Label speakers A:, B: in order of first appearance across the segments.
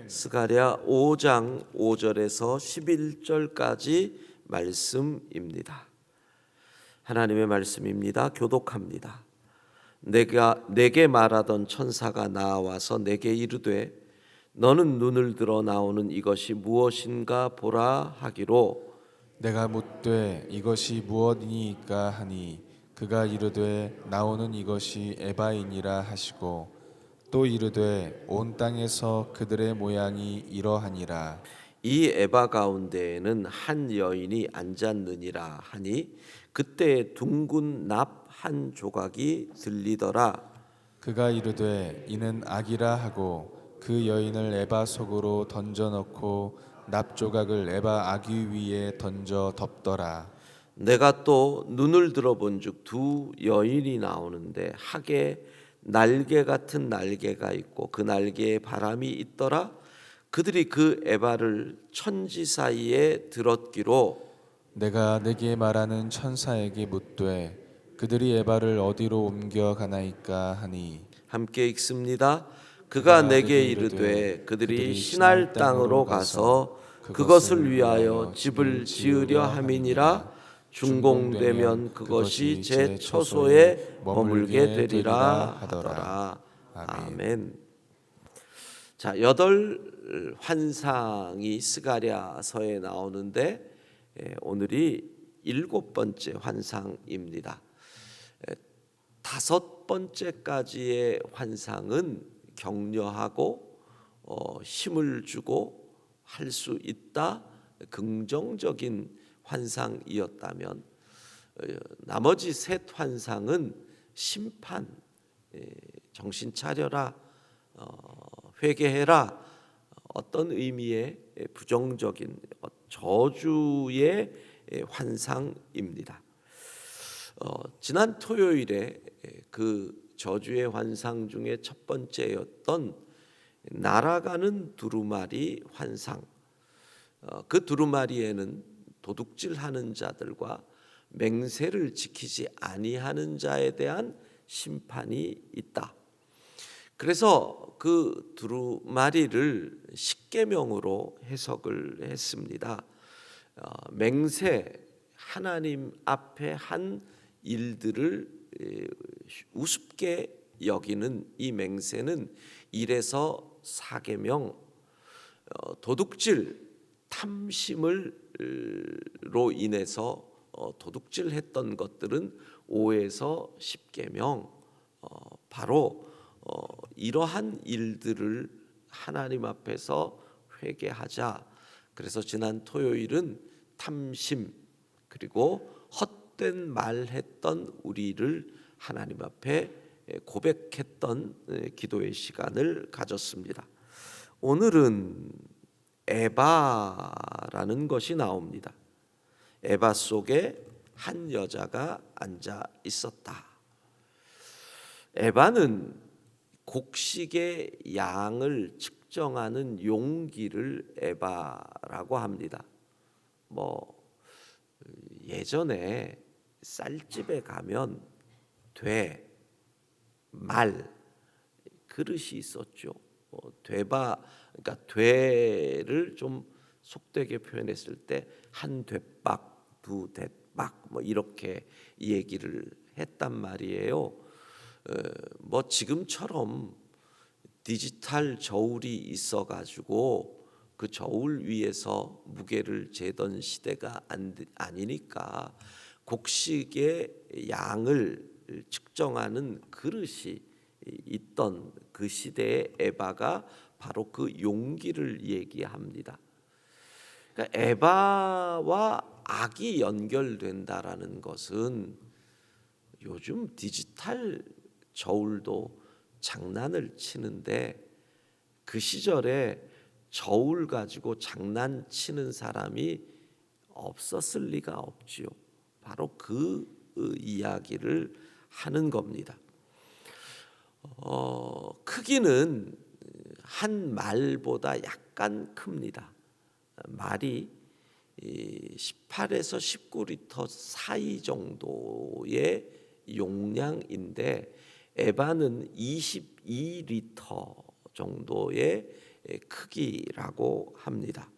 A: 스가랴 5장 5절에서 11절까지 말씀입니다. 하나님의 말씀입니다. 교독합니다. 내게 말하던 천사가 나와서 내게 이르되 너는 눈을 들어 나오는 이것이 무엇인가 보라 하기로
B: 내가 묻되 이것이 무엇이니까 하니 그가 이르되 나오는 이것이 에바이니라 하시고 또 이르되 온 땅에서 그들의 모양이 이러하니라.
A: 이 에바 가운데에는 한 여인이 앉았느니라 하니 그때 둥근 납 한 조각이 들리더라.
B: 그가 이르되 이는 악이라 하고 그 여인을 에바 속으로 던져 넣고 납조각을 에바 아귀 위에 던져 덮더라.
A: 내가 또 눈을 들어본즉 두 여인이 나오는데 하게 날개 같은 날개가 있고 그 날개에 바람이 있더라. 그들이 그 에바를 천지 사이에 들었기로
B: 내가 내게 말하는 천사에게 묻되 그들이 에바를 어디로 옮겨 가나이까 하니
A: 함께 읽습니다. 그가 내게 이르되 그들이 시날 땅으로 가서 그것을 위하여 집을 지으려 함이니라. 준공되면 그것이 제 처소에 머물게 되리라 하더라. 아멘. 자, 8 환상이 스가랴서에 나오는데 오늘이 7번째 환상입니다. 5번째까지의 환상은 격려하고 힘을 주고 할 수 있다, 긍정적인 환상이었다면 나머지 셋 환상은 심판, 정신 차려라, 회개해라, 어떤 의미의 부정적인 저주의 환상입니다. 지난 토요일에 그 저주의 환상 중에 첫 번째였던 날아가는 두루마리 환상, 그 두루마리에는 도둑질하는 자들과 맹세를 지키지 아니하는 자에 대한 심판이 있다. 그래서 그 두루마리를 십계명으로 해석을 했습니다. 맹세, 하나님 앞에 한 일들을 우습게 여기는 이 맹세는 1에서 4계명, 도둑질, 탐심으로 인해서 도둑질했던 것들은 5에서 10계명, 바로 이러한 일들을 하나님 앞에서 회개하자. 그래서 지난 토요일은 탐심 그리고 헛된 말했던 우리를 하나님 앞에 고백했던 기도의 시간을 가졌습니다. 오늘은 에바라는 것이 나옵니다. 에바 속에 한 여자가 앉아 있었다. 에바는 곡식의 양을 측정하는 용기를 에바라고 합니다. 예전에 쌀집에 가면 말 그릇이 있었죠. 그러니까 되를 좀 속되게 표현했을 때 한 되박, 두 대박 이렇게 얘기를 했단 말이에요. 지금처럼 디지털 저울이 있어가지고 그 저울 위에서 무게를 재던 시대가 아니니까 곡식의 양을 측정하는 그릇이 있던 그 시대의 에바가 바로 그 용기를 얘기합니다. 그러니까 에바와 악이 연결된다라는 것은 요즘 디지털 저울도 장난을 치는데 그 시절에 저울 가지고 장난치는 사람이 없었을 리가 없지요. 바로 그 이야기를 하는 겁니다. 크기는 한 말보다 약간 큽니다. 말이 18에서 19리터 사이 정도의 용량인데 에바는 22리터 정도의 크기라고 합니다.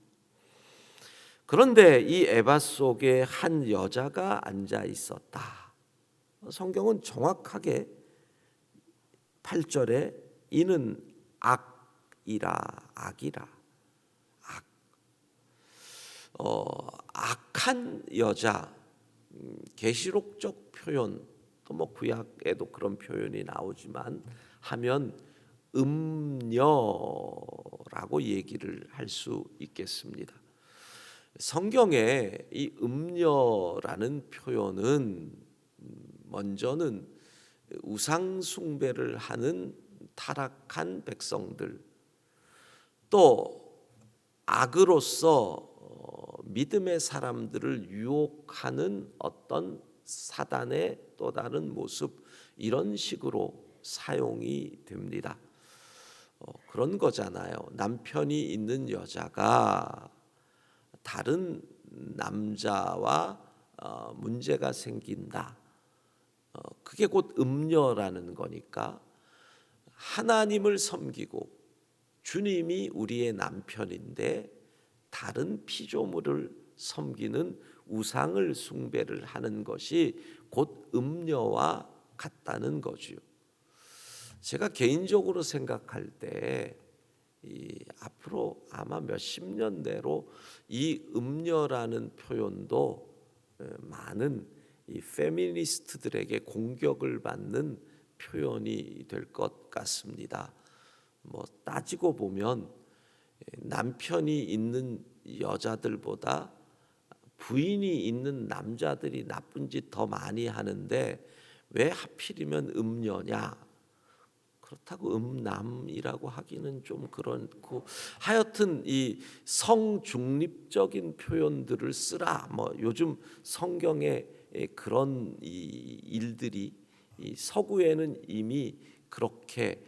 A: 그런데 이 에바 속에 한 여자가 앉아 있었다. 성경은 정확하게 8절에 이는 악이라. 악한 여자, 계시록적 표현, 또 뭐 구약에도 그런 표현이 나오지만 하면 음녀라고 얘기를 할 수 있겠습니다. 성경에 이 음녀라는 표현은 먼저는 우상 숭배를 하는 타락한 백성들, 또 악으로서 믿음의 사람들을 유혹하는 어떤 사단의 또 다른 모습, 이런 식으로 사용이 됩니다. 그런 거잖아요. 남편이 있는 여자가 다른 남자와 문제가 생긴다. 그게 곧 음녀라는 거니까 하나님을 섬기고 주님이 우리의 남편인데 다른 피조물을 섬기는 우상을 숭배를 하는 것이 곧 음녀와 같다는 거지요. 제가 개인적으로 생각할 때 앞으로 아마 몇십 년 내로 이 음녀라는 표현도 많은 이 페미니스트들에게 공격을 받는 표현이 될 것 같습니다. 뭐 따지고 보면 남편이 있는 여자들보다 부인이 있는 남자들이 나쁜 짓 더 많이 하는데 왜 하필이면 음녀냐? 그렇다고 음남이라고 하기는 좀 그렇고, 하여튼 이 성중립적인 표현들을 쓰라. 뭐 요즘 성경에 그런 이 일들이 이 서구에는 이미 그렇게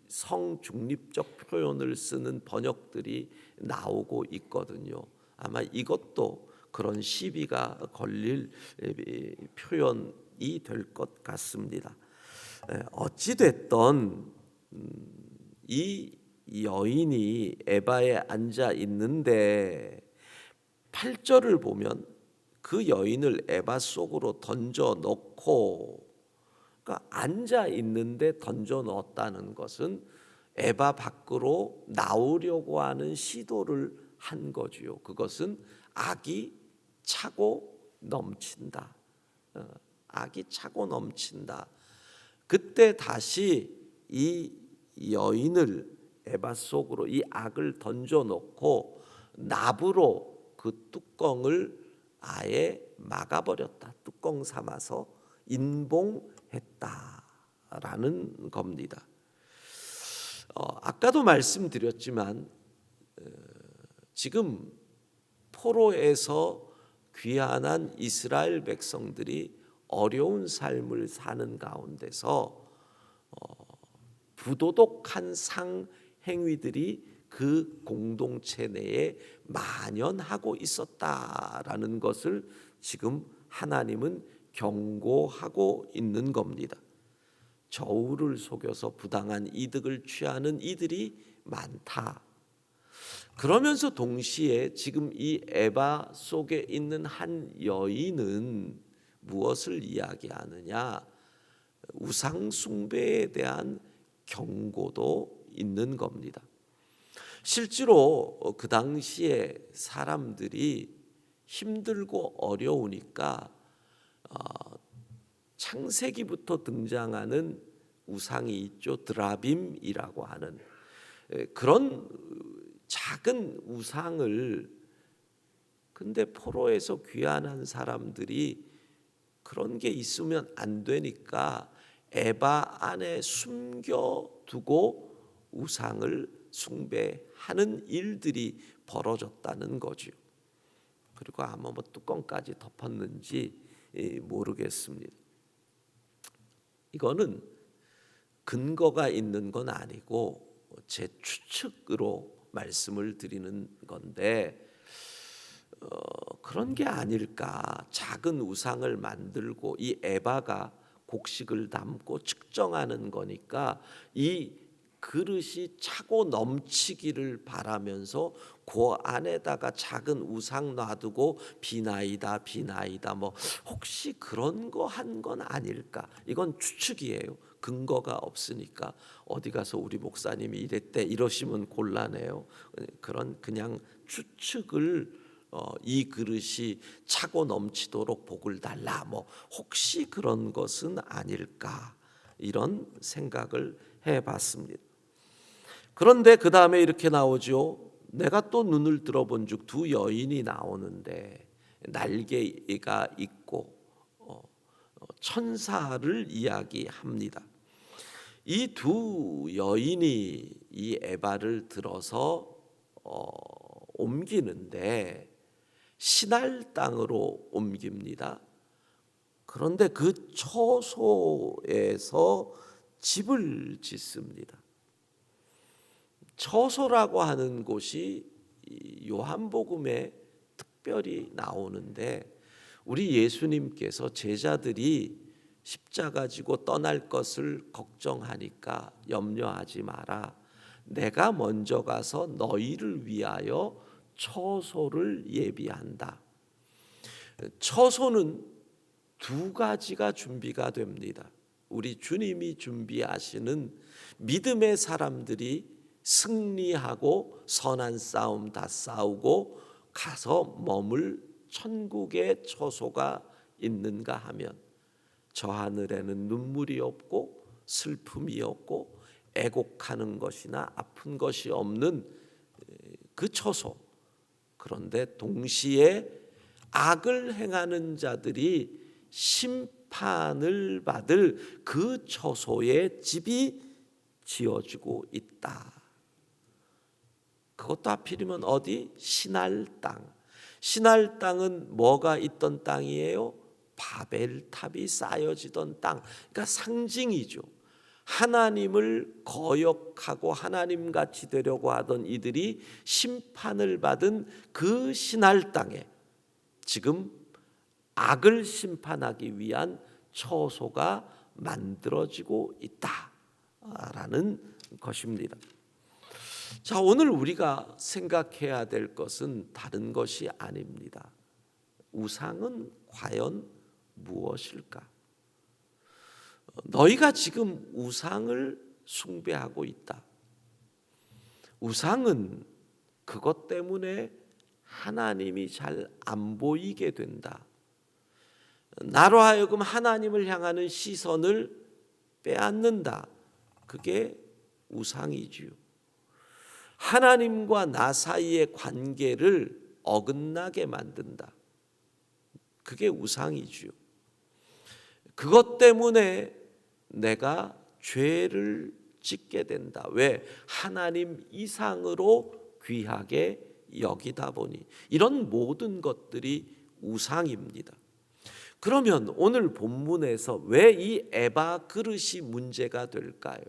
A: 성중립적 표현을 쓰는 번역들이 나오고 있거든요. 아마 이것도 그런 시비가 걸릴 표현이 될 것 같습니다. 어찌 됐던 이 여인이 에바에 앉아 있는데 8절을 보면 그 여인을 에바 속으로 던져 넣고, 그러니까 앉아 있는데 던져 넣었다는 것은 에바 밖으로 나오려고 하는 시도를 한 거지요. 그것은 악이 차고 넘친다. 악이 차고 넘친다. 그때 다시 이 여인을 에바 속으로 이 악을 던져 놓고 납으로 그 뚜껑을 아예 막아버렸다. 뚜껑 삼아서 인봉했다라는 겁니다. 아까도 말씀드렸지만 지금 포로에서 귀환한 이스라엘 백성들이 어려운 삶을 사는 가운데서 부도덕한 상행위들이 그 공동체 내에 만연하고 있었다라는 것을 지금 하나님은 경고하고 있는 겁니다. 저울을 속여서 부당한 이득을 취하는 이들이 많다. 그러면서 동시에 지금 이 에바 속에 있는 한 여인은 무엇을 이야기하느냐? 우상 숭배에 대한 경고도 있는 겁니다. 실제로 그 당시에 사람들이 힘들고 어려우니까 창세기부터 등장하는 우상이 있죠. 드라빔이라고 하는 그런 작은 우상을, 근데 포로에서 귀환한 사람들이 그런 게 있으면 안 되니까 에바 안에 숨겨두고 우상을 숭배하는 일들이 벌어졌다는 거죠. 그리고 아마 뭐 뚜껑까지 덮었는지 모르겠습니다. 이거는 근거가 있는 건 아니고 제 추측으로 말씀을 드리는 건데 그런 게 아닐까. 작은 우상을 만들고 이 에바가 곡식을 담고 측정하는 거니까 이 그릇이 차고 넘치기를 바라면서 그 안에다가 작은 우상 놔두고 비나이다 비나이다 뭐 혹시 그런 거 한 건 아닐까? 이건 추측이에요. 근거가 없으니까 어디 가서 우리 목사님이 이랬대 이러시면 곤란해요. 그런 그냥 추측을 이 그릇이 차고 넘치도록 복을 달라 뭐 혹시 그런 것은 아닐까 이런 생각을 해봤습니다. 그런데 그 다음에 이렇게 나오죠. 내가 또 눈을 들어본즉 두 여인이 나오는데 날개가 있고 천사를 이야기합니다. 이 두 여인이 이 에바를 들어서 옮기는데 시날 땅으로 옮깁니다. 그런데 그 처소에서 집을 짓습니다. 처소라고 하는 곳이 요한복음에 특별히 나오는데 우리 예수님께서 제자들이 십자가 지고 떠날 것을 걱정하니까 염려하지 마라. 내가 먼저 가서 너희를 위하여 처소를 예비한다. 처소는 두 가지가 준비가 됩니다. 우리 주님이 준비하시는 믿음의 사람들이 승리하고 선한 싸움 다 싸우고 가서 머물 천국의 처소가 있는가 하면 저 하늘에는 눈물이 없고 슬픔이 없고 애곡하는 것이나 아픈 것이 없는 그 처소. 그런데 동시에 악을 행하는 자들이 심판을 받을 그 처소에 집이 지어지고 있다. 그것도 하필이면 어디? 시날 땅. 시날 땅은 뭐가 있던 땅이에요? 바벨탑이 쌓여지던 땅. 그러니까 상징이죠. 하나님을 거역하고 하나님같이 되려고 하던 이들이 심판을 받은 그 시날 땅에 지금 악을 심판하기 위한 처소가 만들어지고 있다라는 것입니다. 자, 오늘 우리가 생각해야 될 것은 다른 것이 아닙니다. 우상은 과연 무엇일까? 너희가 지금 우상을 숭배하고 있다. 우상은 그것 때문에 하나님이 잘 안 보이게 된다. 나로 하여금 하나님을 향하는 시선을 빼앗는다. 그게 우상이지요. 하나님과 나 사이의 관계를 어긋나게 만든다. 그게 우상이지요. 그것 때문에 내가 죄를 짓게 된다. 왜? 하나님 이상으로 귀하게 여기다 보니. 이런 모든 것들이 우상입니다. 그러면 오늘 본문에서 왜 이 에바 그릇이 문제가 될까요?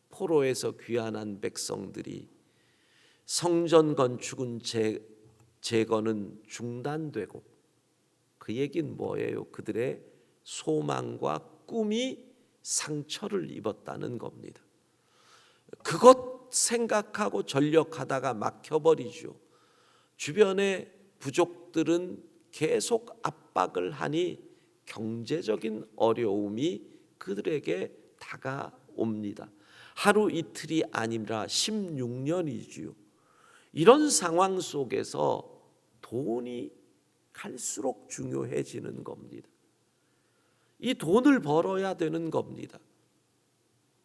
A: 포로에서 귀환한 백성들이 성전 건축은 재건은 중단되고 그 얘기는 뭐예요? 그들의 소망과 꿈이 상처를 입었다는 겁니다. 그것 생각하고 전력하다가 막혀버리죠. 주변의 부족들은 계속 압박을 하니 경제적인 어려움이 그들에게 다가옵니다. 하루 이틀이 아니라 16년이지요. 이런 상황 속에서 돈이 갈수록 중요해지는 겁니다. 이 돈을 벌어야 되는 겁니다.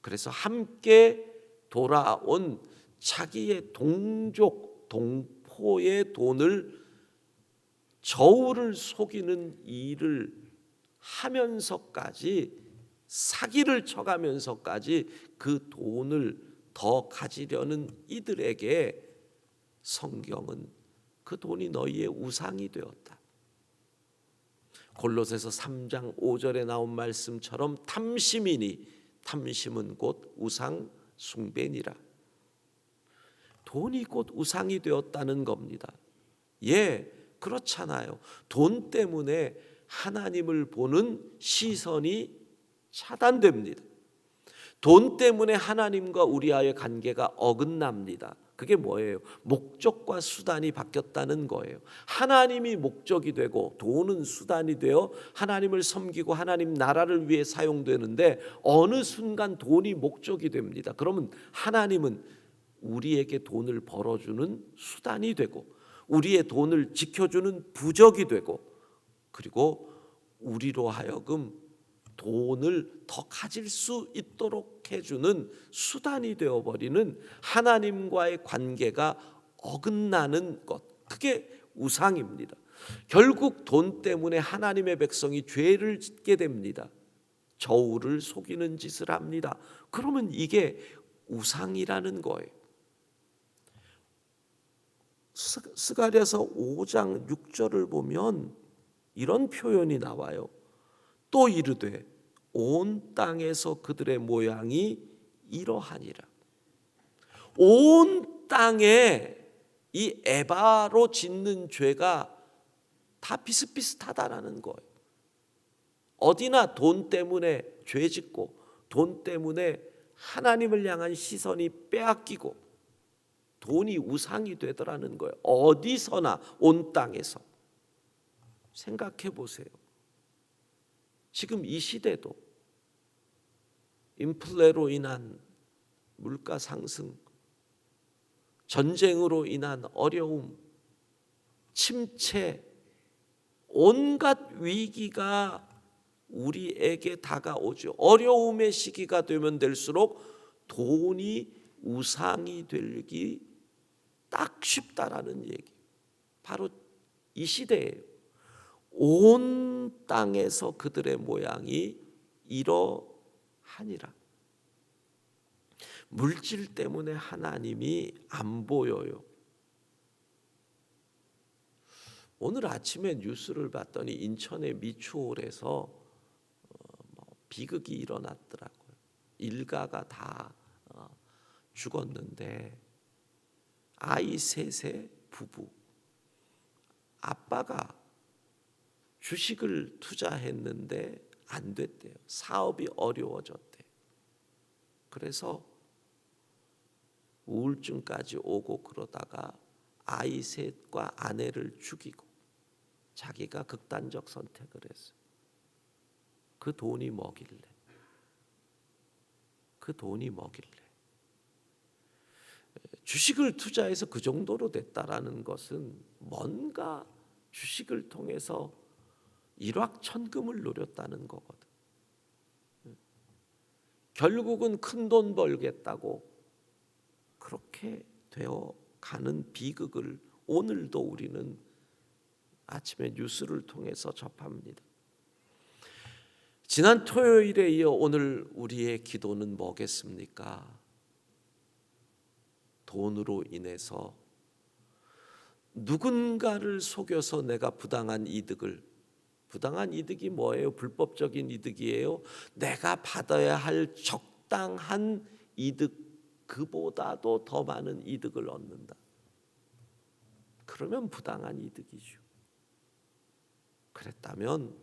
A: 그래서 함께 돌아온 자기의 동족, 동포의 돈을 저울을 속이는 일을 하면서까지 사기를 쳐가면서까지 그 돈을 더 가지려는 이들에게 성경은 그 돈이 너희의 우상이 되었다. 골로새서 3장 5절에 나온 말씀처럼 탐심이니 탐심은 곧 우상 숭배니라. 돈이 곧 우상이 되었다는 겁니다. 예, 그렇잖아요. 돈 때문에 하나님을 보는 시선이 차단됩니다. 돈 때문에 하나님과 우리와의 관계가 어긋납니다. 그게 뭐예요? 목적과 수단이 바뀌었다는 거예요. 하나님이 목적이 되고 돈은 수단이 되어 하나님을 섬기고 하나님 나라를 위해 사용되는데 어느 순간 돈이 목적이 됩니다. 그러면 하나님은 우리에게 돈을 벌어주는 수단이 되고 우리의 돈을 지켜주는 부적이 되고 그리고 우리로 하여금 돈을 더 가질 수 있도록 해주는 수단이 되어버리는 하나님과의 관계가 어긋나는 것, 그게 우상입니다. 결국 돈 때문에 하나님의 백성이 죄를 짓게 됩니다. 저울을 속이는 짓을 합니다. 그러면 이게 우상이라는 거예요. 스가랴서 5장 6절을 보면 이런 표현이 나와요. 또 이르되 온 땅에서 그들의 모양이 이러하니라. 온 땅에 이 에바로 짓는 죄가 다 비슷비슷하다라는 거예요. 어디나 돈 때문에 죄 짓고 돈 때문에 하나님을 향한 시선이 빼앗기고 돈이 우상이 되더라는 거예요. 어디서나 온 땅에서. 생각해 보세요. 지금 이 시대도 인플레로 인한 물가 상승, 전쟁으로 인한 어려움, 침체, 온갖 위기가 우리에게 다가오죠. 어려움의 시기가 되면 될수록 돈이 우상이 되기 딱 쉽다라는 얘기. 바로 이 시대예요. 온 땅에서 그들의 모양이 이러하니라. 물질 때문에 하나님이 안 보여요. 오늘 아침에 뉴스를 봤더니 인천의 미추홀에서 비극이 일어났더라고요. 일가가 다 죽었는데 아이 셋의 부부, 아빠가 주식을 투자했는데 안 됐대요. 사업이 어려워졌대요. 그래서 우울증까지 오고 그러다가 아이 셋과 아내를 죽이고 자기가 극단적 선택을 했어요. 그 돈이 뭐길래? 그 돈이 뭐길래? 주식을 투자해서 그 정도로 됐다라는 것은 뭔가 주식을 통해서 일확천금을 노렸다는 거거든. 결국은 큰 돈 벌겠다고 그렇게 되어 가는 비극을 오늘도 우리는 아침에 뉴스를 통해서 접합니다. 지난 토요일에 이어 오늘 우리의 기도는 뭐겠습니까? 돈으로 인해서 누군가를 속여서 내가 부당한 이득이 뭐예요? 불법적인 이득이에요. 내가 받아야 할 적당한 이득, 그보다도 더 많은 이득을 얻는다. 그러면 부당한 이득이죠. 그랬다면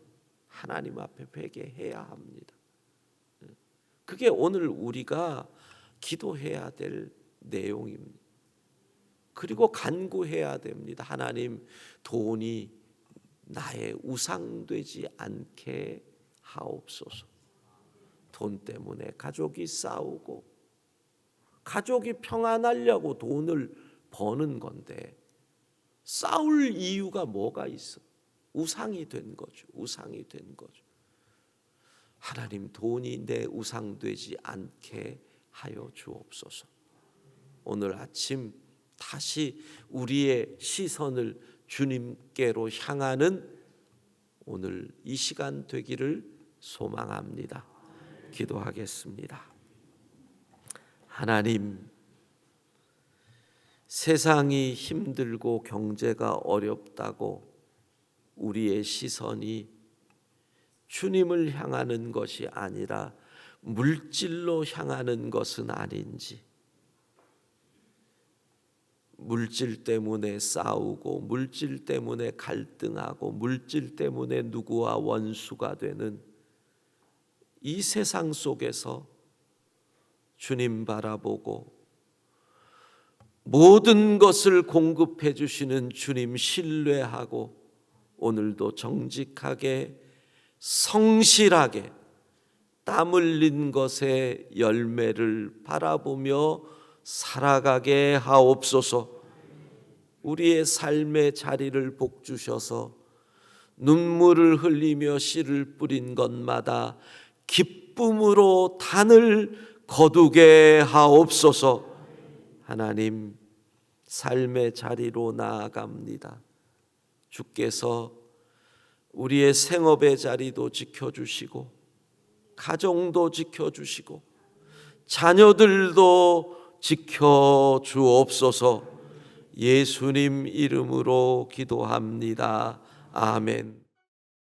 A: 하나님 앞에 회개해야 합니다. 그게 오늘 우리가 기도해야 될 내용입니다. 그리고 간구해야 됩니다. 하나님, 돈이 나의 우상되지 않게 하옵소서. 돈 때문에 가족이 싸우고 가족이 평안하려고 돈을 버는 건데 싸울 이유가 뭐가 있어? 우상이 된 거죠. 우상이 된 거죠. 하나님, 돈이 내 우상되지 않게 하여 주옵소서. 오늘 아침 다시 우리의 시선을 주님께로 향하는 오늘 이 시간 되기를 소망합니다. 기도하겠습니다. 하나님, 세상이 힘들고 경제가 어렵다고 우리의 시선이 주님을 향하는 것이 아니라 물질로 향하는 것은 아닌지, 물질 때문에 싸우고 물질 때문에 갈등하고 물질 때문에 누구와 원수가 되는 이 세상 속에서 주님 바라보고 모든 것을 공급해 주시는 주님 신뢰하고 오늘도 정직하게 성실하게 땀 흘린 것의 열매를 바라보며 살아가게 하옵소서. 우리의 삶의 자리를 복주셔서 눈물을 흘리며 씨를 뿌린 것마다 기쁨으로 단을 거두게 하옵소서. 하나님, 삶의 자리로 나아갑니다. 주께서 우리의 생업의 자리도 지켜주시고 가정도 지켜주시고 자녀들도 지켜주옵소서. 예수님 이름으로 기도합니다. 아멘.